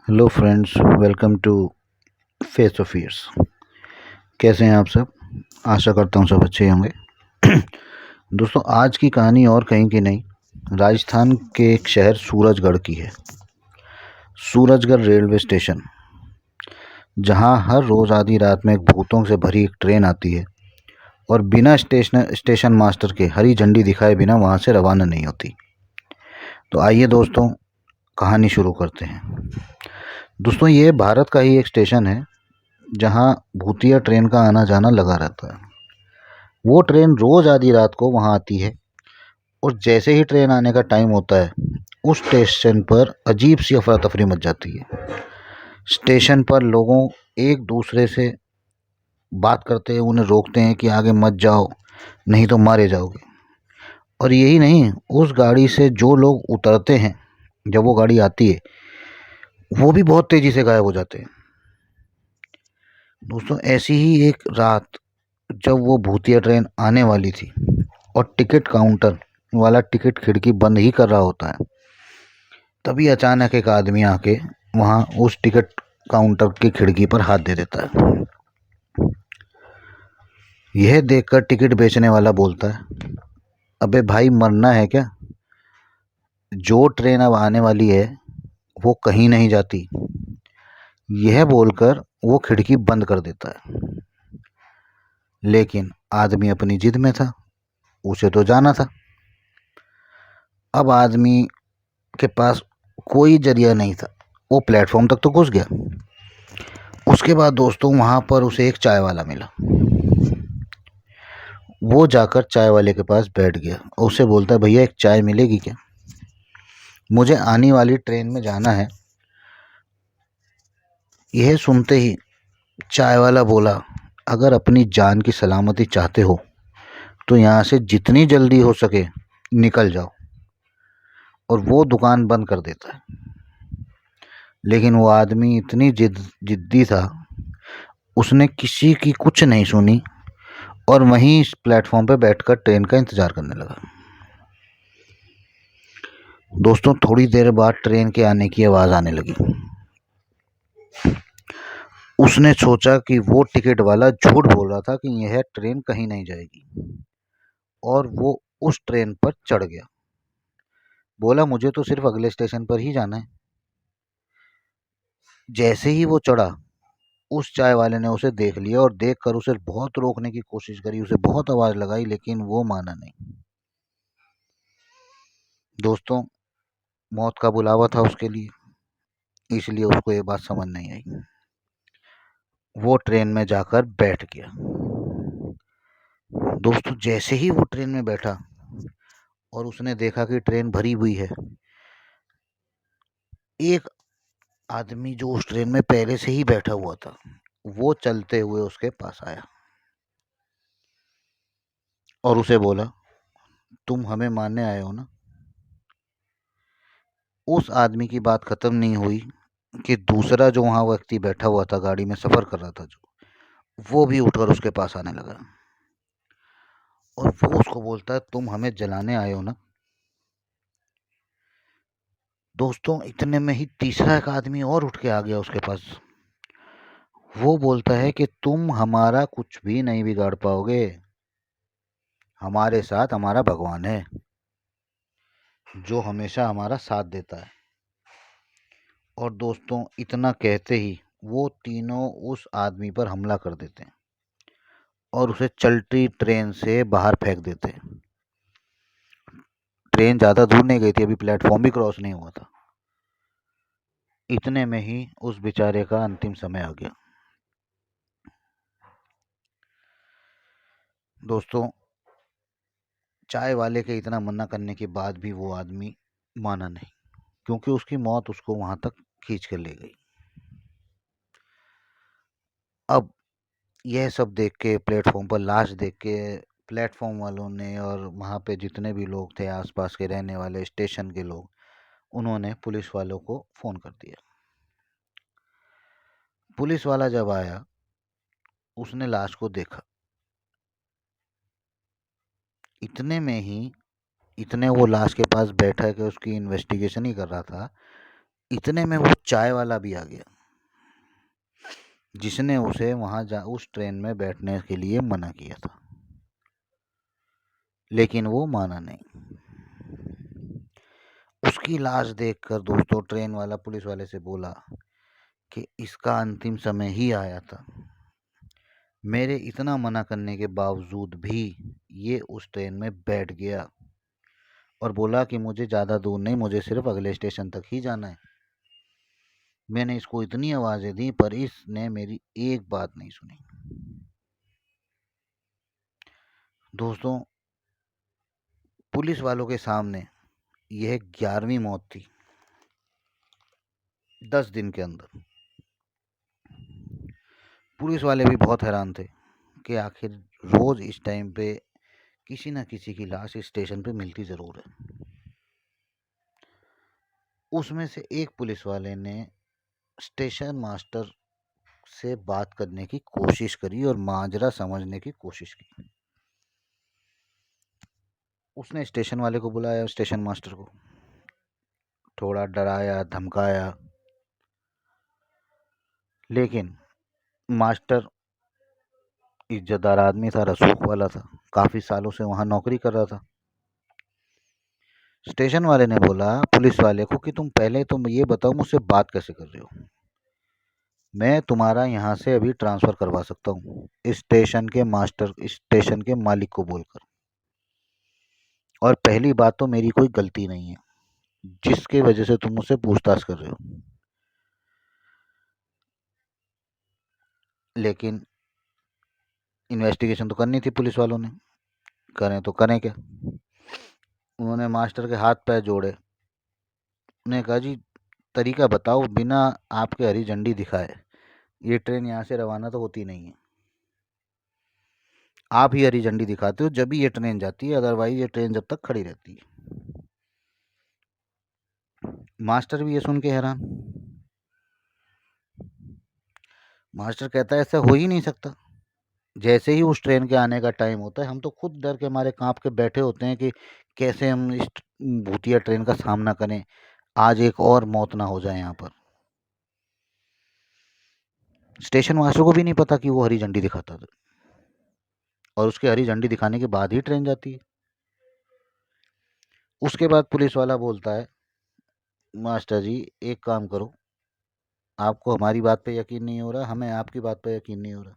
Hello friends, welcome to face of years. कैसे हैं आप सब? आशा करता हूँ सब अच्छे ही होंगे। दोस्तों, आज की कहानी और कहीं की नहीं, राजस्थान के एक शहर सूरजगढ़ की है। सूरजगढ़ रेलवे स्टेशन, जहाँ हर रोज़ आधी रात में एक भूतों से भरी एक ट्रेन आती है और बिना स्टेशन मास्टर के हरी झंडी दिखाए बिना वहाँ से रवाना नहीं होती। तो आइए दोस्तों, कहानी शुरू करते हैं। दोस्तों, ये भारत का ही एक स्टेशन है जहाँ भूतिया ट्रेन का आना जाना लगा रहता है। वो ट्रेन रोज आधी रात को वहाँ आती है और जैसे ही ट्रेन आने का टाइम होता है, उस स्टेशन पर अजीब सी अफरा तफरी मच जाती है। स्टेशन पर लोगों एक दूसरे से बात करते हैं, उन्हें रोकते हैं कि आगे मत जाओ, नहीं तो मारे जाओगे। और यही नहीं, उस गाड़ी से जो लोग उतरते हैं जब वो गाड़ी आती है, वो भी बहुत तेज़ी से गायब हो जाते हैं। दोस्तों, ऐसी ही एक रात जब वो भूतिया ट्रेन आने वाली थी और टिकट काउंटर वाला टिकट खिड़की बंद ही कर रहा होता है, तभी अचानक एक आदमी आके वहाँ उस टिकट काउंटर की खिड़की पर हाथ दे देता है। यह देखकर टिकट बेचने वाला बोलता है, अबे भाई, मरना है क्या? जो ट्रेन अब आने वाली है वो कहीं नहीं जाती। यह बोलकर वो खिड़की बंद कर देता है। लेकिन आदमी अपनी जिद में था, उसे तो जाना था। अब आदमी के पास कोई जरिया नहीं था, वो प्लेटफॉर्म तक तो घुस गया। उसके बाद दोस्तों, वहाँ पर उसे एक चाय वाला मिला। वो जाकर चाय वाले के पास बैठ गया और उसे बोलता है, भैया एक चाय मिलेगी क्या? मुझे आने वाली ट्रेन में जाना है। यह सुनते ही चाय वाला बोला, अगर अपनी जान की सलामती चाहते हो तो यहाँ से जितनी जल्दी हो सके निकल जाओ। और वो दुकान बंद कर देता है। लेकिन वो आदमी इतनी जिद्दी था, उसने किसी की कुछ नहीं सुनी और वहीं इस प्लेटफॉर्म पे बैठकर ट्रेन का इंतज़ार करने लगा। दोस्तों, थोड़ी देर बाद ट्रेन के आने की आवाज़ आने लगी। उसने सोचा कि वो टिकट वाला झूठ बोल रहा था कि यह ट्रेन कहीं नहीं जाएगी, और वो उस ट्रेन पर चढ़ गया। बोला, मुझे तो सिर्फ अगले स्टेशन पर ही जाना है। जैसे ही वो चढ़ा, उस चाय वाले ने उसे देख लिया और देखकर उसे बहुत रोकने की कोशिश करी, उसे बहुत आवाज़ लगाई, लेकिन वो माना नहीं। दोस्तों, मौत का बुलावा था उसके लिए, इसलिए उसको ये बात समझ नहीं आई। वो ट्रेन में जाकर बैठ गया। दोस्तों, जैसे ही वो ट्रेन में बैठा और उसने देखा कि ट्रेन भरी हुई है, एक आदमी जो उस ट्रेन में पहले से ही बैठा हुआ था, वो चलते हुए उसके पास आया और उसे बोला, तुम हमें मारने आए हो ना? उस आदमी की बात खत्म नहीं हुई कि दूसरा जो वहाँ व्यक्ति बैठा हुआ था, गाड़ी में सफ़र कर रहा था जो, वो भी उठकर उसके पास आने लगा और वो उसको बोलता है, तुम हमें जलाने आए हो ना? दोस्तों, इतने में ही तीसरा एक आदमी और उठ के आ गया उसके पास। वो बोलता है कि तुम हमारा कुछ भी नहीं बिगाड़ पाओगे, हमारे साथ हमारा भगवान है जो हमेशा हमारा साथ देता है। और दोस्तों, इतना कहते ही वो तीनों उस आदमी पर हमला कर देते हैं और उसे चलती ट्रेन से बाहर फेंक देते हैं। ट्रेन ज़्यादा दूर नहीं गई थी, अभी प्लेटफॉर्म भी क्रॉस नहीं हुआ था। इतने में ही उस बेचारे का अंतिम समय आ गया। दोस्तों, चाय वाले के इतना मना करने के बाद भी वो आदमी माना नहीं, क्योंकि उसकी मौत उसको वहां तक खींच कर ले गई। अब यह सब देख के, प्लेटफॉर्म पर लाश देख के, प्लेटफॉर्म वालों ने और वहाँ पे जितने भी लोग थे आसपास के रहने वाले स्टेशन के लोग, उन्होंने पुलिस वालों को फ़ोन कर दिया। पुलिस वाला जब आया, उसने लाश को देखा। इतने में ही, इतने वो लाश के पास बैठा कि उसकी इन्वेस्टिगेशन ही कर रहा था, इतने में वो चाय वाला भी आ गया, जिसने उसे उस ट्रेन में बैठने के लिए मना किया था, लेकिन वो माना नहीं। उसकी लाश देखकर दोस्तों ट्रेन वाला पुलिस वाले से बोला कि इसका अंतिम समय ही आया था। मेरे इतना मना करने के बावजूद भी ये उस ट्रेन में बैठ गया और बोला कि मुझे ज़्यादा दूर नहीं, मुझे सिर्फ अगले स्टेशन तक ही जाना है। मैंने इसको इतनी आवाज़ें दी पर इसने मेरी एक बात नहीं सुनी। दोस्तों, पुलिस वालों के सामने यह 11वीं मौत थी 10 दिन के अंदर। पुलिस वाले भी बहुत हैरान थे कि आखिर रोज़ इस टाइम पे किसी न किसी की लाश इस स्टेशन पे मिलती ज़रूर है। उसमें से एक पुलिस वाले ने स्टेशन मास्टर से बात करने की कोशिश करी और माजरा समझने की कोशिश की। उसने स्टेशन वाले को बुलाया, स्टेशन मास्टर को थोड़ा डराया, धमकाया, लेकिन मास्टर इज्जतदार आदमी था, रसूख वाला था, काफ़ी सालों से वहाँ नौकरी कर रहा था। स्टेशन वाले ने बोला पुलिस वाले को कि तुम ये बताओ मुझसे बात कैसे कर रहे हो। मैं तुम्हारा यहाँ से अभी ट्रांसफ़र करवा सकता हूँ स्टेशन के मालिक को बोलकर। और पहली बात तो मेरी कोई गलती नहीं है जिसकी वजह से तुम मुझसे पूछताछ कर रहे हो। लेकिन इन्वेस्टिगेशन तो करनी थी पुलिस वालों ने, करें तो करें क्या। उन्होंने मास्टर के हाथ पैर जोड़े। उन्होंने कहा जी तरीका बताओ, बिना आपके हरी झंडी दिखाए ये ट्रेन यहाँ से रवाना तो होती नहीं है। आप ही हरी झंडी दिखाते हो जब भी ये ट्रेन जाती है, अदरवाइज ये ट्रेन जब तक खड़ी रहती है। मास्टर भी ये सुन के हैरान। मास्टर कहता है ऐसा हो ही नहीं सकता। जैसे ही उस ट्रेन के आने का टाइम होता है हम तो खुद डर के मारे कांप के बैठे होते हैं कि कैसे हम इस भूतिया ट्रेन का सामना करें, आज एक और मौत ना हो जाए यहाँ पर। स्टेशन मास्टर को भी नहीं पता कि वो हरी झंडी दिखाता था, और उसके हरी झंडी दिखाने के बाद ही ट्रेन जाती है। उसके बाद पुलिस वाला बोलता है मास्टर जी एक काम करो, आपको हमारी बात पे यकीन नहीं हो रहा, हमें आपकी बात पे यकीन नहीं हो रहा।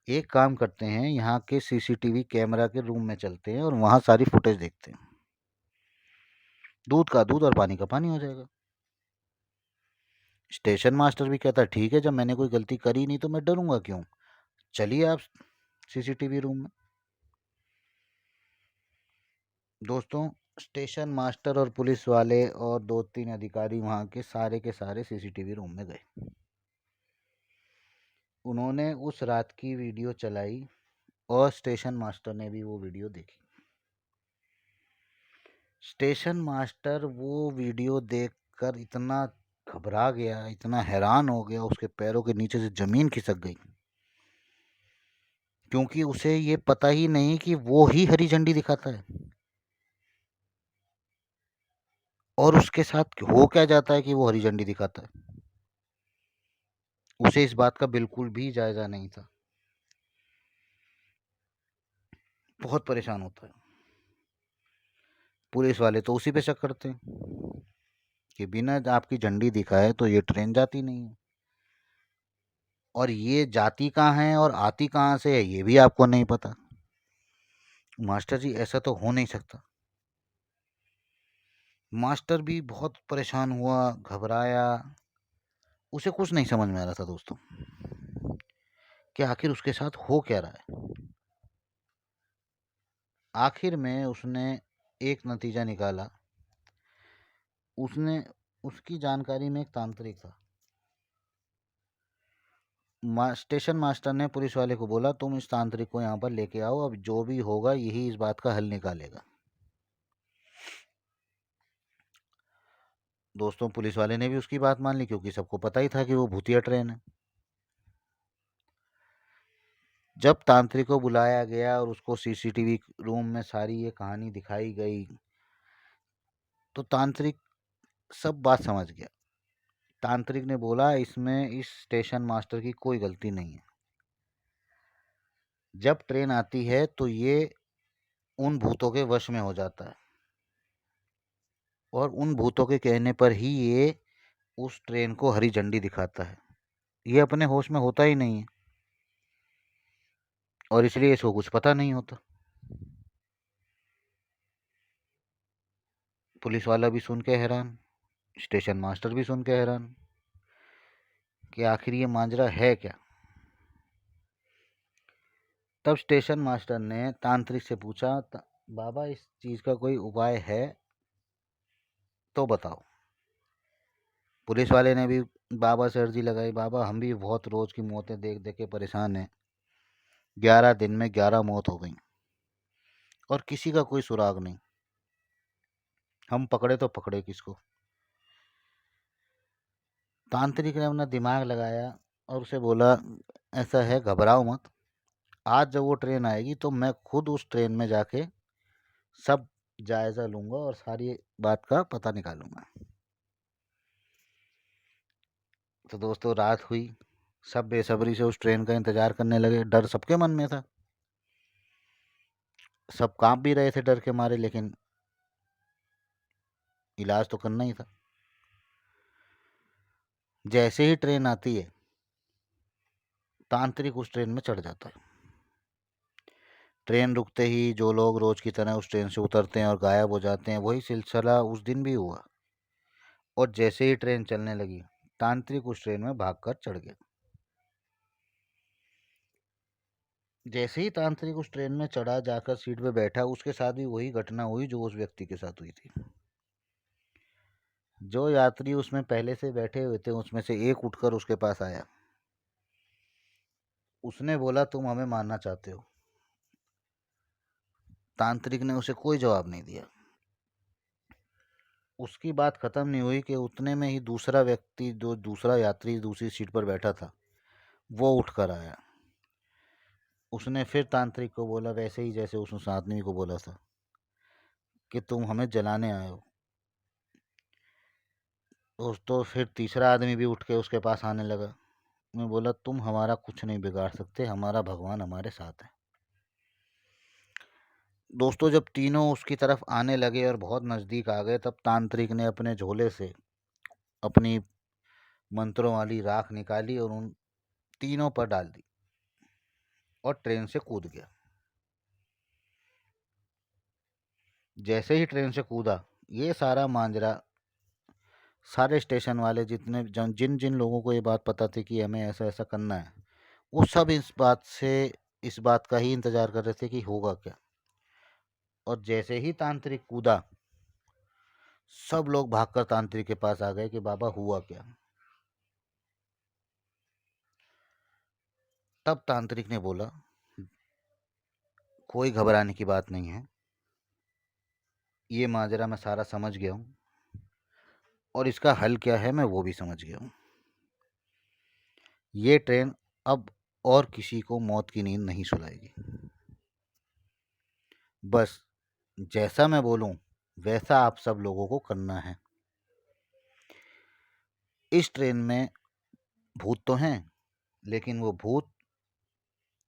एक काम करते हैं, यहाँ के सीसीटीवी कैमरा के रूम में चलते हैं और वहाँ सारी फुटेज देखते हैं। दूध का दूध और पानी का पानी हो जाएगा। स्टेशन मास्टर भी कहता है ठीक है, जब मैंने कोई गलती करी नहीं तो मैं डरूंगा क्यों, चलिए आप सीसीटीवी रूम में। दोस्तों, स्टेशन मास्टर और पुलिस वाले और 2-3 अधिकारी वहाँ के सारे सीसीटीवी रूम में गए। उन्होंने उस रात की वीडियो चलाई और स्टेशन मास्टर ने भी वो वीडियो देखी। स्टेशन मास्टर वो वीडियो देखकर इतना घबरा गया, इतना हैरान हो गया, उसके पैरों के नीचे से ज़मीन खिसक गई, क्योंकि उसे ये पता ही नहीं कि वो ही हरी झंडी दिखाता है और उसके साथ हो क्या जाता है कि वो हरी झंडी दिखाता है। उसे इस बात का बिल्कुल भी जायज़ा नहीं था। बहुत परेशान होता है। पुलिस वाले तो उसी पे शक करते हैं कि बिना आपकी झंडी दिखाए तो ये ट्रेन जाती नहीं है, और ये जाती कहाँ है और आती कहाँ से है ये भी आपको नहीं पता। मास्टर जी ऐसा तो हो नहीं सकता। मास्टर भी बहुत परेशान हुआ, घबराया। उसे कुछ नहीं समझ में आ रहा था दोस्तों कि आखिर उसके साथ हो क्या रहा है। आखिर में उसने एक नतीजा निकाला। उसने उसकी जानकारी में एक तांत्रिक था। स्टेशन मास्टर ने पुलिस वाले को बोला तुम इस तांत्रिक को यहाँ पर लेके आओ, अब जो भी होगा यही इस बात का हल निकालेगा। दोस्तों, पुलिस वाले ने भी उसकी बात मान ली, क्योंकि सबको पता ही था कि वो भूतिया ट्रेन है। जब तांत्रिक को बुलाया गया और उसको सीसीटीवी रूम में सारी ये कहानी दिखाई गई, तो तांत्रिक सब बात समझ गया। तांत्रिक ने बोला, इसमें इस स्टेशन मास्टर की कोई गलती नहीं है। जब ट्रेन आती है तो ये उन भूतों के वश में हो जाता है और उन भूतों के कहने पर ही ये उस ट्रेन को हरी झंडी दिखाता है। ये अपने होश में होता ही नहीं है और इसलिए इसको कुछ पता नहीं होता। पुलिस वाला भी सुन के हैरान, स्टेशन मास्टर भी सुन के हैरान कि आखिर ये मांजरा है क्या। तब स्टेशन मास्टर ने तांत्रिक से पूछा, बाबा इस चीज का कोई उपाय है तो बताओ। पुलिस वाले ने भी बाबा से अर्जी लगाई, बाबा हम भी बहुत रोज की मौतें देख देख के परेशान हैं। 11 दिन में 11 मौत हो गई और किसी का कोई सुराग नहीं। हम पकड़े तो पकड़े किसको। तांत्रिक ने अपना दिमाग लगाया और उसे बोला, ऐसा है, घबराओ मत। आज जब वो ट्रेन आएगी तो मैं खुद उस ट्रेन में जाके सब जायजा लूंगा और सारी बात का पता निकालूंगा। तो दोस्तों रात हुई, सब बेसब्री से उस ट्रेन का इंतजार करने लगे। डर सबके मन में था, सब कांप भी रहे थे डर के मारे, लेकिन इलाज तो करना ही था। जैसे ही ट्रेन आती है तांत्रिक उस ट्रेन में चढ़ जाता है। ट्रेन रुकते ही जो लोग रोज की तरह उस ट्रेन से उतरते हैं और गायब हो जाते हैं, वही सिलसिला उस दिन भी हुआ। और जैसे ही ट्रेन चलने लगी तांत्रिक उस ट्रेन में भागकर चढ़ गया। जैसे ही तांत्रिक उस ट्रेन में चढ़ा, जाकर सीट पे बैठा, उसके साथ भी वही घटना हुई जो उस व्यक्ति के साथ हुई थी। जो यात्री उसमें पहले से बैठे हुए थे उसमें से एक उठकर उसके पास आया। उसने बोला, तुम हमें मारना चाहते हो। तांत्रिक ने उसे कोई जवाब नहीं दिया। उसकी बात खत्म नहीं हुई कि उतने में ही दूसरा व्यक्ति, जो दूसरा यात्री दूसरी सीट पर बैठा था, वो उठकर आया। उसने फिर तांत्रिक को बोला, वैसे ही जैसे उसने उस आदमी को बोला था कि तुम हमें जलाने आए हो। तो फिर तीसरा आदमी भी उठ के उसके पास आने लगा। मैं बोला, तुम हमारा कुछ नहीं बिगाड़ सकते, हमारा भगवान हमारे साथ है। दोस्तों जब तीनों उसकी तरफ आने लगे और बहुत नज़दीक आ गए, तब तांत्रिक ने अपने झोले से अपनी मंत्रों वाली राख निकाली और उन तीनों पर डाल दी और ट्रेन से कूद गया। जैसे ही ट्रेन से कूदा, ये सारा मांजरा, सारे स्टेशन वाले जितने जिन जिन लोगों को ये बात पता थी कि हमें ऐसा ऐसा करना है, वो सब इस बात का ही इंतजार कर रहे थे कि होगा क्या। और जैसे ही तांत्रिक कूदा, सब लोग भागकर तांत्रिक के पास आ गए कि बाबा हुआ क्या। तब तांत्रिक ने बोला, कोई घबराने की बात नहीं है, ये माजरा मैं सारा समझ गया हूँ और इसका हल क्या है मैं वो भी समझ गया हूँ। ये ट्रेन अब और किसी को मौत की नींद नहीं सुलाएगी। बस जैसा मैं बोलूं वैसा आप सब लोगों को करना है। इस ट्रेन में भूत तो हैं, लेकिन वो भूत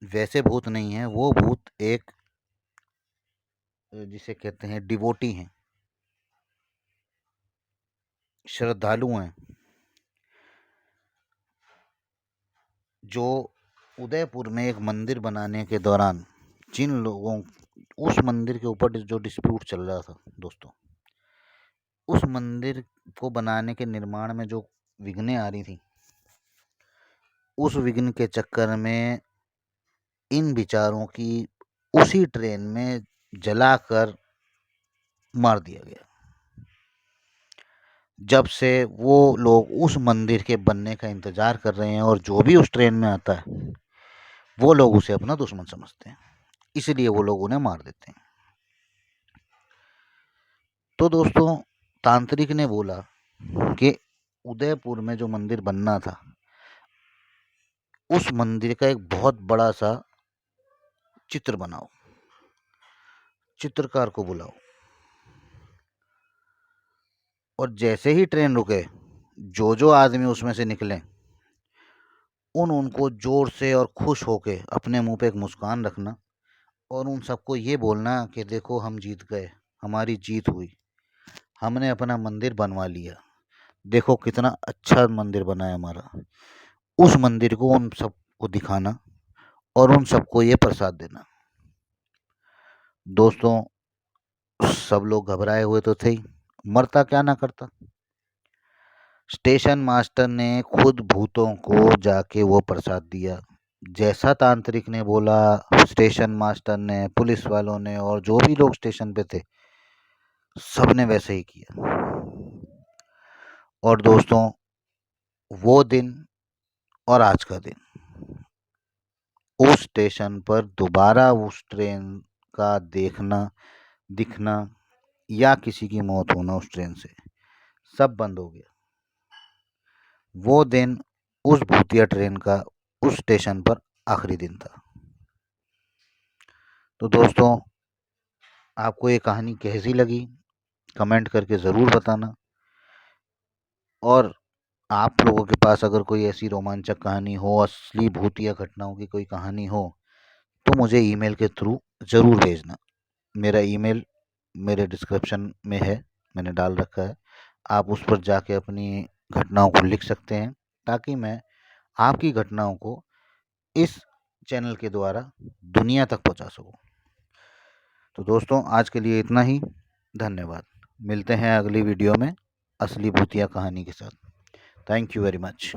वैसे भूत नहीं है। वो भूत एक, जिसे कहते हैं, डिवोटी हैं, श्रद्धालु हैं, जो उदयपुर में एक मंदिर बनाने के दौरान जिन लोगों, उस मंदिर के ऊपर जो डिस्प्यूट चल रहा था दोस्तों, उस मंदिर को बनाने के निर्माण में जो विघ्नें आ रही थी, उस विघ्न के चक्कर में इन विचारों की उसी ट्रेन में जलाकर मार दिया गया। जब से वो लोग उस मंदिर के बनने का इंतजार कर रहे हैं और जो भी उस ट्रेन में आता है वो लोग उसे अपना दुश्मन समझते हैं, इसलिए वो लोग उन्हें मार देते हैं। तो दोस्तों तांत्रिक ने बोला कि उदयपुर में जो मंदिर बनना था, उस मंदिर का एक बहुत बड़ा सा चित्र बनाओ, चित्रकार को बुलाओ। और जैसे ही ट्रेन रुके, जो आदमी उसमें से निकले, उनको ज़ोर से और खुश होके अपने मुँह पे एक मुस्कान रखना और उन सबको ये बोलना कि देखो हम जीत गए, हमारी जीत हुई, हमने अपना मंदिर बनवा लिया, देखो कितना अच्छा मंदिर बना है हमारा। उस मंदिर को उन सबको दिखाना और उन सबको ये प्रसाद देना। दोस्तों, सब लोग घबराए हुए तो थे ही, मरता क्या ना करता। स्टेशन मास्टर ने खुद भूतों को जाके वो प्रसाद दिया। जैसा तांत्रिक ने बोला, स्टेशन मास्टर ने, पुलिस वालों ने और जो भी लोग स्टेशन पे थे, सबने वैसे ही किया। और दोस्तों, वो दिन और आज का दिन, उस स्टेशन पर दोबारा उस ट्रेन का दिखना या किसी की मौत होना उस ट्रेन से सब बंद हो गया। वो दिन उस भूतिया ट्रेन का उस स्टेशन पर आखिरी दिन था। तो दोस्तों, आपको ये कहानी कैसी लगी कमेंट करके ज़रूर बताना। और आप लोगों के पास अगर कोई ऐसी रोमांचक कहानी हो, असली भूतिया घटनाओं की कोई कहानी हो, तो मुझे ईमेल के थ्रू ज़रूर भेजना। मेरा ईमेल मेरे डिस्क्रिप्शन में है, मैंने डाल रखा है। आप उस पर जाके अपनी घटनाओं को लिख सकते हैं, ताकि मैं आपकी घटनाओं को इस चैनल के द्वारा दुनिया तक पहुंचा सकूं। तो दोस्तों, आज के लिए इतना ही। धन्यवाद। मिलते हैं अगली वीडियो में असली भूतिया कहानी के साथ। Thank you very much.